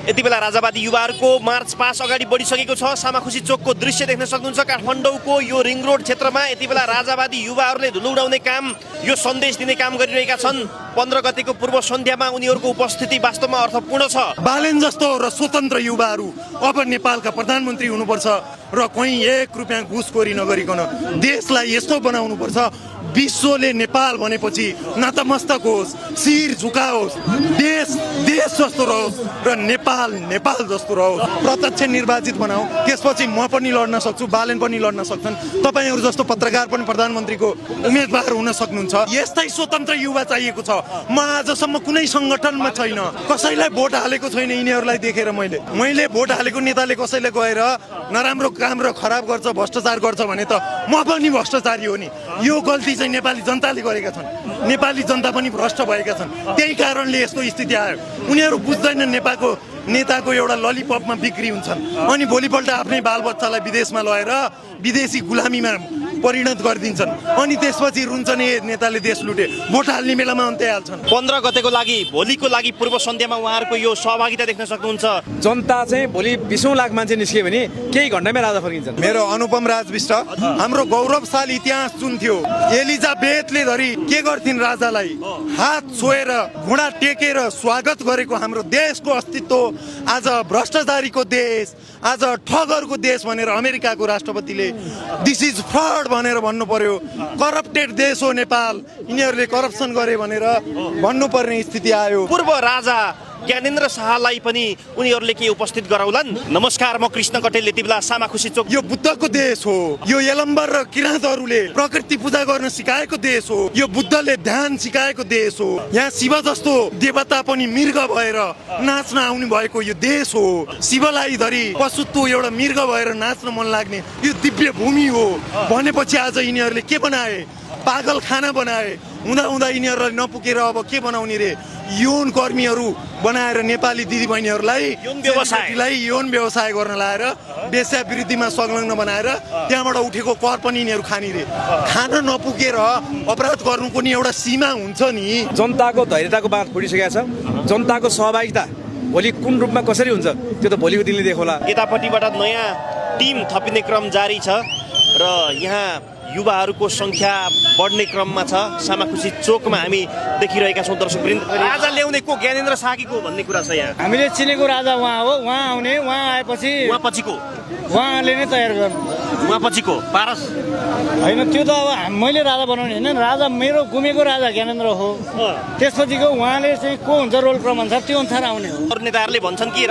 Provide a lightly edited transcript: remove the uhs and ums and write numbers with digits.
यति बेला राजावादी युवाहरूको मार्च पास अगाडि बढिसकेको छ। सामाखुसी चोकको दृश्य देख्न सक्नुहुन्छ। काठमाडौँको यो रिङ रोड क्षेत्रमा यति बेला राजावादी युवाहरूले धुलो उडाउने काम, यो सन्देश दिने काम गरिरहेका छन्। 15 गतेको पूर्व सन्ध्यामा उनीहरूको उपस्थिति वास्तवमा अर्थपूर्ण छ। बालेन जस्तो र स्वतन्त्र युवाहरू अब नेपालका प्रधानमन्त्री हुनुपर्छ र कहीँ 1 रुपियाँ घुसखोरी नगरिकन देशलाई यस्तो बनाउनुपर्छ विश्वले नेपाल भनेपछि नतमस्तक होस्, शिर झुकाओस्, देश देश जस्तो रहोस् र नेपाल नेपाल जस्तो रहोस्। प्रत्यक्ष निर्वाचित बनाऊ, त्यसपछि म पनि लड्न सक्छु, बालेन पनि लड्न सक्छन्, तपाईँहरू जस्तो पत्रकार पनि प्रधानमन्त्रीको उम्मेदवार हुन सक्नुहुन्छ। यस्तै स्वतन्त्र युवा चाहिएको छ। म आजसम्म कुनै सङ्गठनमा छैन, कसैलाई भोट हालेको छैन। यिनीहरूलाई देखेर मैले भोट हालेको नेताले कसैले गएर नराम्रो काम र खराब गर्छ, भ्रष्टाचार गर्छ भने त म पनि भ्रष्टाचारी हो नि। यो गल्ती चाहिँ नेपाली जनताले गरेका छन्। नेपाली जनता पनि भ्रष्ट भएका छन्। त्यही कारणले यस्तो स्थिति आयो। उनीहरू बुझ्दैनन् नेपालको नेताको एउटा ललिपपमा बिक्री हुन्छन् अनि भोलिपल्ट आफ्नै बालबच्चालाई विदेशमा लगेर विदेशी गुलामीमा परिणत गरिदिन्छन् अनि त्यसपछि रुन्छन् ए नेताले देश लुटे। भोट हाल्ने बेलामा अन्त्य हाल्छन्। 15 गतेको लागि भोलिको लागि पूर्व सन्ध्यामा उहाँहरूको यो सहभागिता देख्न सक्नुहुन्छ। जनता चाहिँ भोलि 20 लाख मान्छे निस्कियो भने केही घण्टामै राजा फर्किन्छन्। मेरो अनुपम राज विष्ट, हाम्रो गौरवशाली इतिहास जुन थियो, एलिजाबेथले धरि के गर्थिन् राजालाई हात छोएर घुँडा टेकेर स्वागत गरेको हाम्रो देशको अस्तित्व आज भ्रष्टाचारीको देश, आज ठगहरूको देश भनेर अमेरिकाको राष्ट्रपतिले दिस इज फ्रड भनेर भन्नु पर्यो। करप्टेड देश हो नेपाल, यिनीहरूले करप्सन गरे भनेर भन्नुपर्ने स्थिति आयो। पूर्व राजा ज्ञानेन्द्र शाहलाई पनि उनीहरूले के उपस्थित गराउलान्। नमस्कार, म कृष्ण कटेल। यति बेला सामाखुसी चोक। यो बुद्धको देश हो, यो यलम्बर र किराँतहरूले प्रकृति पूजा गर्न सिकाएको देश हो, यो बुद्धले ध्यान सिकाएको देश हो। यहाँ शिव जस्तो देवता पनि मृग भएर नाच्न आउनु भएको यो देश हो। शिवलाई धरि पशुत्व एउटा मृग भएर नाच्न मन लाग्ने यो दिव्य भूमि हो भनेपछि आज यिनीहरूले के बनाए? पागल खाना बनाए। हुँदा हुँदा यिनीहरूलाई नपुगेर अब के बनाउने रे? यौन कर्मीहरू बनाएर नेपाली दिदीबहिनीहरूलाई यौन व्यवसाय गर्न लाएर वेश्यावृत्तिमा संलग्न बनाएर त्यहाँबाट उठेको कर पनि यिनीहरू खाने रे। खान नपुगेर अपराध गर्नुको नि एउटा सीमा हुन्छ नि। जनताको धैर्यताको बाँध फुटिसकेको छ। जनताको सहभागिता भोलि कुन रूपमा कसरी हुन्छ त्यो त भोलिको दिनले देखौला। यतापट्टिबाट नयाँ टिम थपिने क्रम जारी छ र यहाँ युवाहरूको संख्या बढ्ने क्रममा छ। सामाखुसी चोकमा हामी देखिरहेका छौँ। दर्शकवृन्द, राजा ल्याउने को ज्ञानेन्द्र शाहकी को भन्ने कुरा छ। यहाँ हामीले चिनेको राजा उहाँ हो। उहाँ आउने, उहाँ आएपछि उहाँ पछिको उहाँले नै तयार गर्नु। उहाँ पछिको पारस होइन, त्यो त अब मैले राजा बनाउने होइन। राजा मेरो गुमेको राजा ज्ञानेन्द्र हो। त्यसपछिको उहाँले चाहिँ को हुन्छ रोल क्रम अनुसार त्यो अनुसार आउने हो। नेताहरूले भन्छन् कि